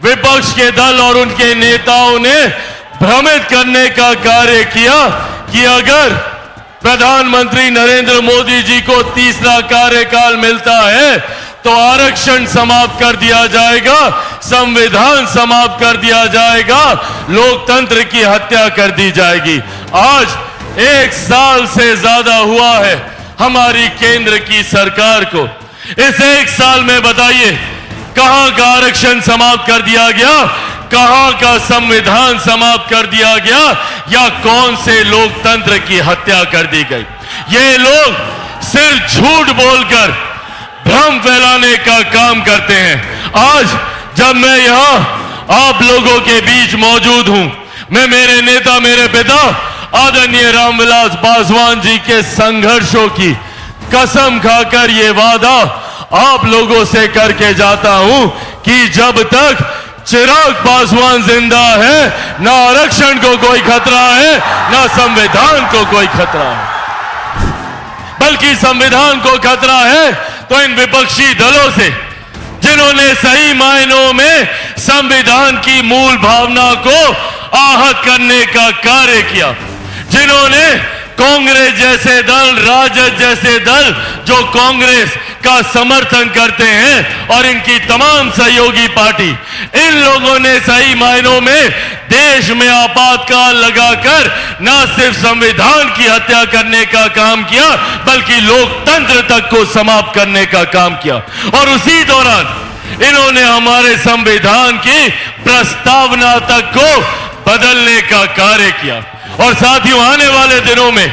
विपक्ष के दल और उनके नेताओं ने भ्रमित करने का कार्य किया कि अगर प्रधानमंत्री नरेंद्र मोदी जी को तीसरा कार्यकाल मिलता है तो आरक्षण समाप्त कर दिया जाएगा, संविधान समाप्त कर दिया जाएगा, लोकतंत्र की हत्या कर दी जाएगी। आज 1 साल से ज्यादा हुआ है हमारी केंद्र की सरकार को। इस 1 साल में बताइए कहां का आरक्षण समाप्त कर दिया गया, कहां का संविधान समाप्त कर दिया गया, या कौन से लोकतंत्र की हत्या कर दी गई। ये लोग सिर्फ झूठ बोलकर भ्रम फैलाने का काम करते हैं। आज जब मैं यहां आप लोगों के बीच मौजूद हूं, मैं मेरे नेता, मेरे पिता आदरणीय रामविलास पासवान जी के संघर्षों की कसम खाकर ये वादा आप लोगों से करके जाता हूं कि जब तक चिराग पासवान जिंदा है, ना आरक्षण को कोई खतरा है, ना संविधान को कोई खतरा है। बल्कि संविधान को खतरा है तो इन विपक्षी दलों से, जिन्होंने सही मायनों में संविधान की मूल भावना को आहत करने का कार्य किया, जिन्होंने कांग्रेस जैसे दल, राजद जैसे दल जो कांग्रेस का समर्थन करते हैं और इनकी तमाम सहयोगी पार्टी, इन लोगों ने सही मायनों में देश में आपातकाल लगाकर न सिर्फ संविधान की हत्या करने का काम किया बल्कि लोकतंत्र तक को समाप्त करने का काम किया। और उसी दौरान इन्होंने हमारे संविधान की प्रस्तावना तक को बदलने का कार्य किया। और साथियों, आने वाले दिनों में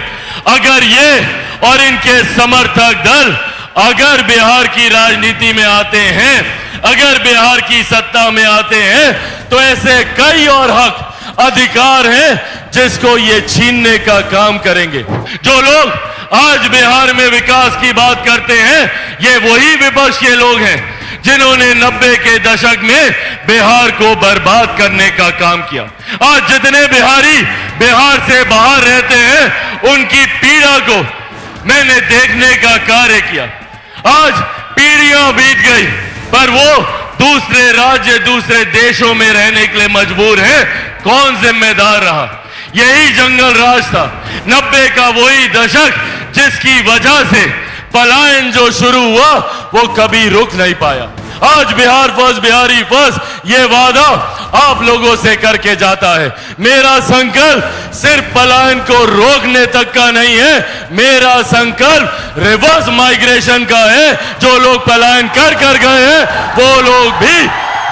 अगर ये और इनके समर्थक दल अगर बिहार की राजनीति में आते हैं, अगर बिहार की सत्ता में आते हैं, तो ऐसे कई और हक अधिकार हैं जिसको ये छीनने का काम करेंगे। जो लोग आज बिहार में विकास की बात करते हैं, ये वही विपक्ष के लोग हैं जिन्होंने 90 के दशक में बिहार को बर्बाद करने का काम किया। आज जितने बिहारी बिहार से बाहर रहते हैं, उनकी पीड़ा को मैंने देखने का कार्य किया। आज पीढ़ियां बीत गई पर वो दूसरे राज्य, दूसरे देशों में रहने के लिए मजबूर है। कौन जिम्मेदार रहा? यही जंगल राज था, 90 का वही दशक जिसकी वजह से पलायन जो शुरू हुआ वो कभी रुक नहीं पाया। आज बिहार फर्स्ट, बिहारी फर्स्ट, ये वादा आप लोगों से करके जाता है। मेरा संकल्प सिर्फ पलायन को रोकने तक का नहीं है, मेरा संकल्प रिवर्स माइग्रेशन का है। जो लोग पलायन कर गए हैं वो लोग भी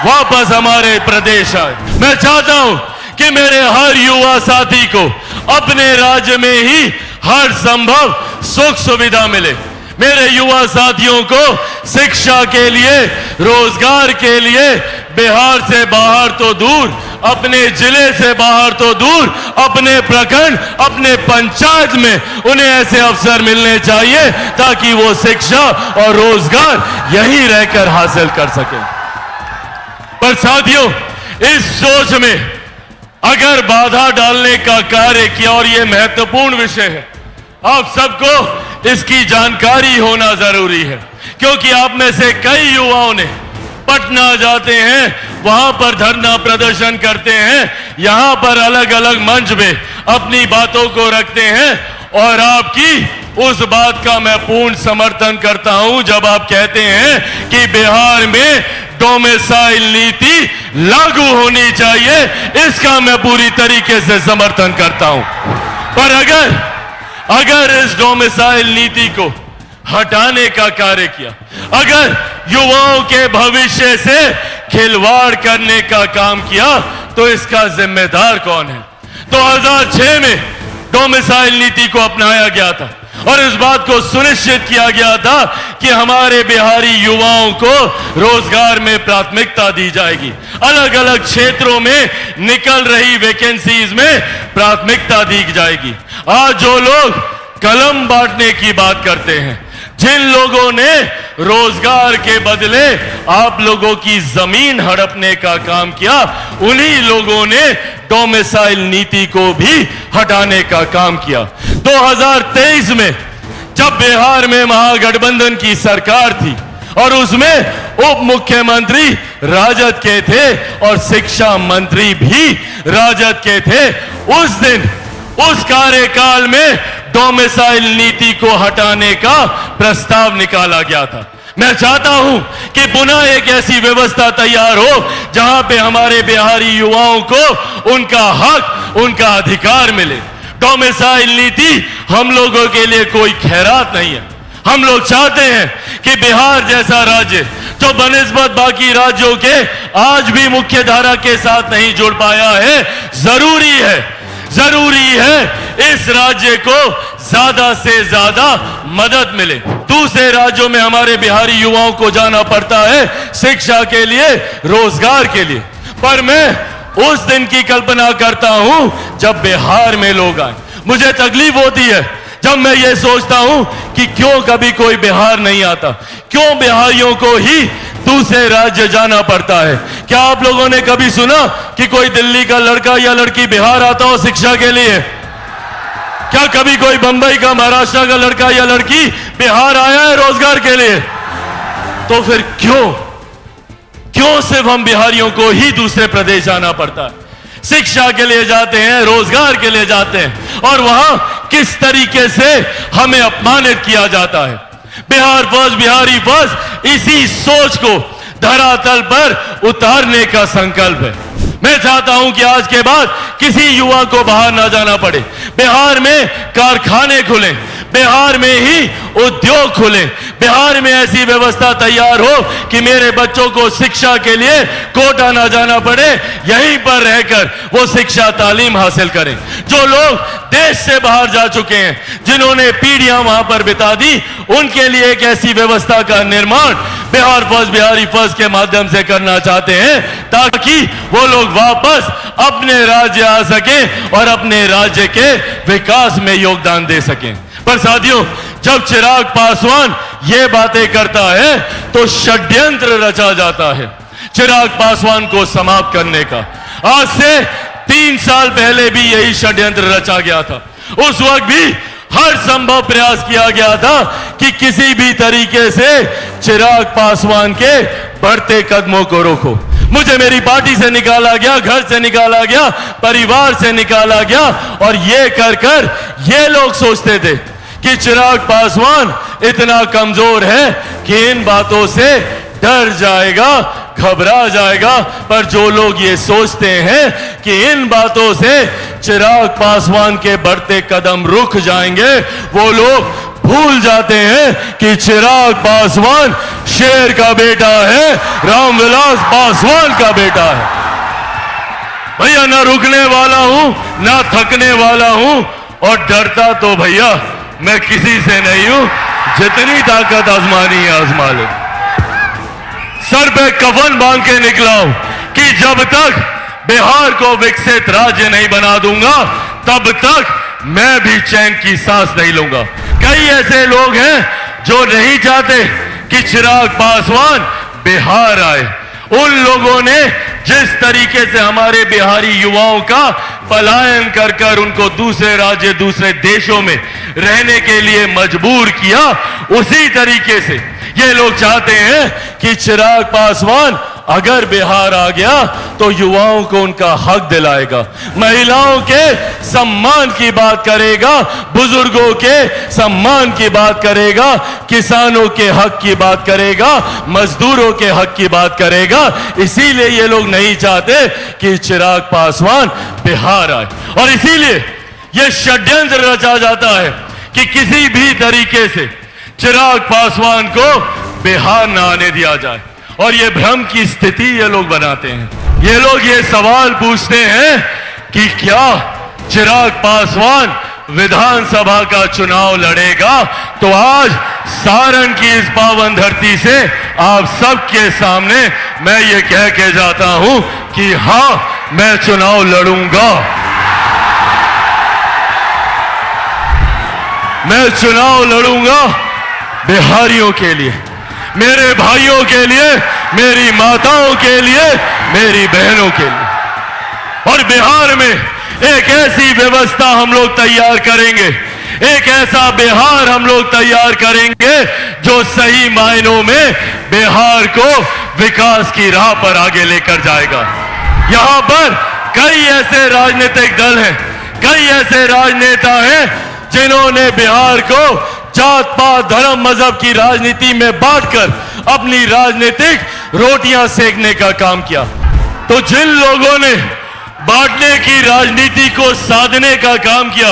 वापस हमारे प्रदेश आए। मैं चाहता हूं कि मेरे हर युवा साथी को अपने राज्य में ही हर संभव सुख सुविधा मिले। मेरे युवा साथियों को शिक्षा के लिए, रोजगार के लिए बिहार से बाहर तो दूर, अपने जिले से बाहर तो दूर, अपने प्रखंड, अपने पंचायत में उन्हें ऐसे अवसर मिलने चाहिए ताकि वो शिक्षा और रोजगार यहीं रहकर हासिल कर सकें। पर साथियों, इस सोच में अगर बाधा डालने का कार्य किया, और यह महत्वपूर्ण विषय है, आप सबको इसकी जानकारी होना जरूरी है, क्योंकि आप में से कई युवाओं ने पटना जाते हैं, वहां पर धरना प्रदर्शन करते हैं, यहां पर अलग अलग मंच में अपनी बातों को रखते हैं, और आपकी उस बात का मैं पूर्ण समर्थन करता हूं जब आप कहते हैं कि बिहार में डोमिसाइल नीति लागू होनी चाहिए। इसका मैं पूरी तरीके से समर्थन करता हूं। पर अगर इस डोमिसाइल नीति को हटाने का कार्य किया, अगर युवाओं के भविष्य से खिलवाड़ करने का काम किया, तो इसका जिम्मेदार कौन है? 2006 में डोमिसाइल नीति को अपनाया गया था और इस बात को सुनिश्चित किया गया था कि हमारे बिहारी युवाओं को रोजगार में प्राथमिकता दी जाएगी, अलग अलग क्षेत्रों में निकल रही वैकेंसीज में प्राथमिकता दी जाएगी। आज जो लोग कलम बांटने की बात करते हैं, जिन लोगों ने रोजगार के बदले आप लोगों की जमीन हड़पने का काम किया, उन्हीं लोगों ने डोमिसाइल नीति को भी हटाने का काम किया। 2023 में जब बिहार में महागठबंधन की सरकार थी और उसमें उप मुख्यमंत्री राजद के थे और शिक्षा मंत्री भी राजद के थे। उस दिन उस कार्यकाल में डोमिसाइल नीति को हटाने का प्रस्ताव निकाला गया था। मैं चाहता हूं कि पुनः एक ऐसी व्यवस्था तैयार हो जहां पे हमारे बिहारी युवाओं को उनका हक, उनका अधिकार मिले। डोमिसाइल नीति हम लोगों के लिए कोई खैरात नहीं है। हम लोग चाहते हैं कि बिहार जैसा राज्य जो बनिस्बत बाकी राज्यों के आज भी मुख्य धारा के साथ नहीं जुड़ पाया है, जरूरी है इस राज्य को ज्यादा से ज्यादा मदद मिले। दूसरे राज्यों में हमारे बिहारी युवाओं को जाना पड़ता है शिक्षा के लिए, रोजगार के लिए, पर मैं उस दिन की कल्पना करता हूं जब बिहार में लोग आए। मुझे तकलीफ होती है जब मैं ये सोचता हूं कि क्यों कभी कोई बिहार नहीं आता, क्यों बिहारियों को ही दूसरे राज्य जाना पड़ता है। क्या आप लोगों ने कभी सुना कि कोई दिल्ली का लड़का या लड़की बिहार आता हो शिक्षा के लिए? क्या कभी कोई बंबई का, महाराष्ट्र का लड़का या लड़की बिहार आया है रोजगार के लिए? तो फिर क्यों सिर्फ हम बिहारियों को ही दूसरे प्रदेश जाना पड़ता है? शिक्षा के लिए जाते हैं, रोजगार के लिए जाते हैं, और वहां किस तरीके से हमें अपमानित किया जाता है। बिहार फर्स्ट, बिहारी फर्स्ट, इसी सोच को धरातल पर उतारने का संकल्प है। मैं चाहता हूं कि आज के बाद किसी युवा को बाहर ना जाना पड़े। बिहार में कारखाने खुलें, बिहार में ही उद्योग खुले, बिहार में ऐसी व्यवस्था तैयार हो कि मेरे बच्चों को शिक्षा के लिए कोटा ना जाना पड़े, यहीं पर रहकर वो शिक्षा तालीम हासिल करें। जो लोग देश से बाहर जा चुके हैं, जिन्होंने पीढ़ियां वहां पर बिता दी, उनके लिए एक ऐसी व्यवस्था का निर्माण बिहार फर्स्ट, बिहारी फर्स्ट के माध्यम से करना चाहते हैं ताकि वो लोग वापस अपने राज्य आ सकें और अपने राज्य के विकास में योगदान दे सकें। पर साथियों, जब चिराग पासवान ये बातें करता है तो षड्यंत्र रचा जाता है चिराग पासवान को समाप्त करने का। आज से 3 साल पहले भी यही षड्यंत्र रचा गया था। उस वक्त भी हर संभव प्रयास किया गया था कि किसी भी तरीके से चिराग पासवान के बढ़ते कदमों को रोको। मुझे मेरी पार्टी से निकाला गया, घर से निकाला गया, परिवार से निकाला गया, और ये कर ये लोग सोचते थे कि चिराग पासवान इतना कमजोर है कि इन बातों से डर जाएगा, घबरा जाएगा। पर जो लोग ये सोचते हैं कि इन बातों से चिराग पासवान के बढ़ते कदम रुक जाएंगे, वो लोग भूल जाते हैं कि चिराग पासवान शेर का बेटा है, रामविलास पासवान का बेटा है। भैया, ना रुकने वाला हूं, ना थकने वाला हूं, और डरता तो भैया मैं किसी से नहीं हूं। जितनी ताकत आजमानी है आजमा लो। सर पे कफन बांध के निकला हूं कि जब तक बिहार को विकसित राज्य नहीं बना दूंगा, तब तक मैं भी चैन की सांस नहीं लूंगा। कई ऐसे लोग हैं जो नहीं चाहते कि चिराग पासवान बिहार आए। उन लोगों ने जिस तरीके से हमारे बिहारी युवाओं का पलायन कर उनको दूसरे राज्य, दूसरे देशों में रहने के लिए मजबूर किया, उसी तरीके से ये लोग चाहते हैं कि चिराग पासवान अगर बिहार आ गया तो युवाओं को उनका हक दिलाएगा, महिलाओं के सम्मान की बात करेगा, बुजुर्गों के सम्मान की बात करेगा, किसानों के हक की बात करेगा, मजदूरों के हक की बात करेगा। इसीलिए ये लोग नहीं चाहते कि चिराग पासवान बिहार आए, और इसीलिए ये षड्यंत्र रचा जाता है कि किसी भी तरीके से चिराग पासवान को बिहार न आने दिया जाए। और ये भ्रम की स्थिति ये लोग बनाते हैं। ये लोग ये सवाल पूछते हैं कि क्या चिराग पासवान विधानसभा का चुनाव लड़ेगा? तो आज सारण की इस पावन धरती से आप सबके सामने मैं ये कह के जाता हूं कि हां, मैं चुनाव लड़ूंगा। मैं चुनाव लड़ूंगा बिहारियों के लिए, मेरे भाइयों के लिए, मेरी माताओं के लिए, मेरी बहनों के लिए। और बिहार में एक ऐसी व्यवस्था हम लोग तैयार करेंगे, एक ऐसा बिहार हम लोग तैयार करेंगे जो सही मायनों में बिहार को विकास की राह पर आगे लेकर जाएगा। यहां पर कई ऐसे राजनीतिक दल हैं, कई ऐसे राजनेता हैं जिन्होंने बिहार को जात पात धर्म मजहब की राजनीति में बांटकर अपनी राजनीतिक रोटियां सेकने का काम किया। तो जिन लोगों ने बांटने की राजनीति को साधने का काम किया,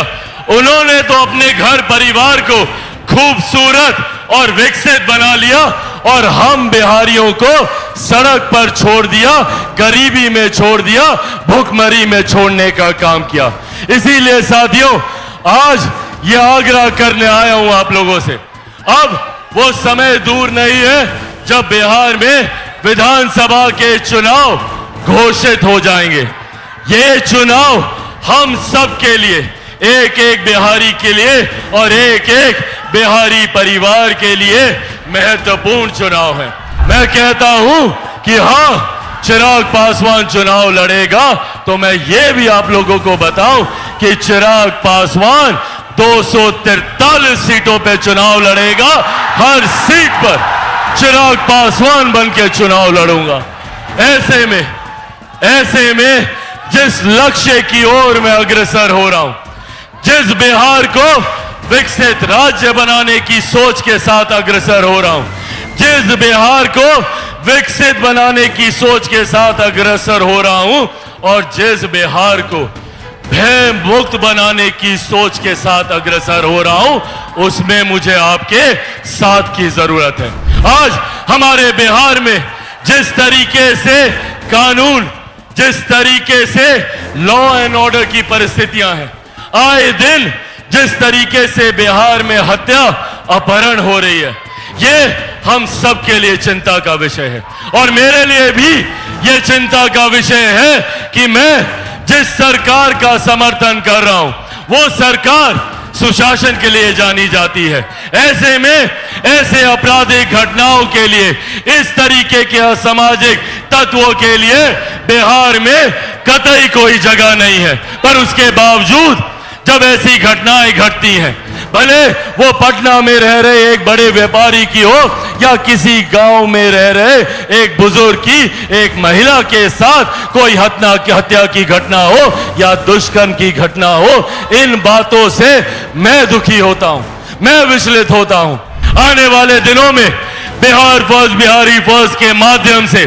उन्होंने तो अपने घर परिवार को खूबसूरत और विकसित बना लिया और हम बिहारियों को सड़क पर छोड़ दिया, गरीबी में छोड़ दिया, भूखमरी में छोड़ने का काम किया। इसीलिए साथियों, आज ये आग्रह करने आया हूं आप लोगों से, अब वो समय दूर नहीं है जब बिहार में विधानसभा के चुनाव घोषित हो जाएंगे। ये चुनाव हम सब के लिए, एक एक बिहारी के लिए और एक एक बिहारी परिवार के लिए महत्वपूर्ण चुनाव है। मैं कहता हूं कि हां, चिराग पासवान चुनाव लड़ेगा, तो मैं ये भी आप लोगों को बताऊं कि चिराग पासवान 243 सीटों पे चुनाव लड़ेगा। हर सीट पर चिराग पासवान बन के चुनाव लड़ूंगा। ऐसे में जिस लक्ष्य की ओर मैं अग्रसर हो रहा हूं, जिस बिहार को विकसित राज्य बनाने की सोच के साथ अग्रसर हो रहा हूं, जिस बिहार को विकसित बनाने की सोच के साथ अग्रसर हो रहा हूं और जिस बिहार को भय मुक्त बनाने की सोच के साथ अग्रसर हो रहा हूं, उसमें मुझे आपके साथ की जरूरत है। आज हमारे बिहार में जिस तरीके से कानून, जिस तरीके से लॉ एंड ऑर्डर की परिस्थितियां हैं, आए दिन जिस तरीके से बिहार में हत्या, अपहरण हो रही है, ये हम सब के लिए चिंता का विषय है। और मेरे लिए भी ये चिंता का विषय है कि मैं जिस सरकार का समर्थन कर रहा हूं, वो सरकार सुशासन के लिए जानी जाती है। ऐसे में ऐसे आपराधिक घटनाओं के लिए, इस तरीके के असामाजिक तत्वों के लिए बिहार में कतई कोई जगह नहीं है। पर उसके बावजूद जब ऐसी घटनाएं घटती हैं, भले वो पटना में रह रहे एक बड़े व्यापारी की हो या किसी गांव में रह रहे एक बुजुर्ग की, एक महिला के साथ कोई हत्या की घटना हो या दुष्कर्म की घटना हो, इन बातों से मैं दुखी होता हूं, मैं विचलित होता हूं। आने वाले दिनों में बिहार फर्स्ट, बिहारी फर्स्ट के माध्यम से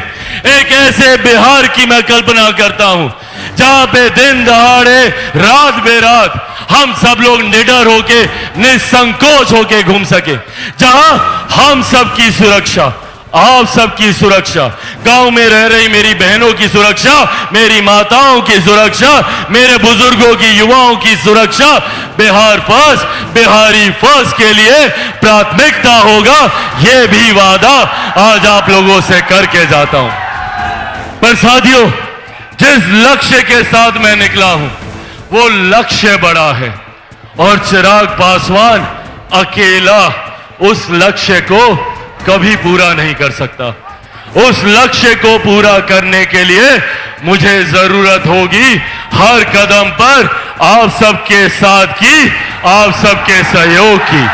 एक ऐसे बिहार की मैं कल्पना करता हूं जहां पे दिन दहाड़े, रात बेरात हम सब लोग निडर होके, निसंकोच होके घूम सके, जहां हम सबकी सुरक्षा, आप सबकी सुरक्षा, गांव में रह रही मेरी बहनों की सुरक्षा, मेरी माताओं की सुरक्षा, मेरे बुजुर्गों की, युवाओं की सुरक्षा बिहार फर्स्ट, बिहारी फर्स्ट के लिए प्राथमिकता होगा। यह भी वादा आज आप लोगों से करके जाता हूं। पर साथियों, जिस लक्ष्य के साथ मैं निकला हूं, वो लक्ष्य बड़ा है और चिराग पासवान अकेला उस लक्ष्य को कभी पूरा नहीं कर सकता। उस लक्ष्य को पूरा करने के लिए मुझे जरूरत होगी हर कदम पर आप सबके साथ की, आप सबके सहयोग की।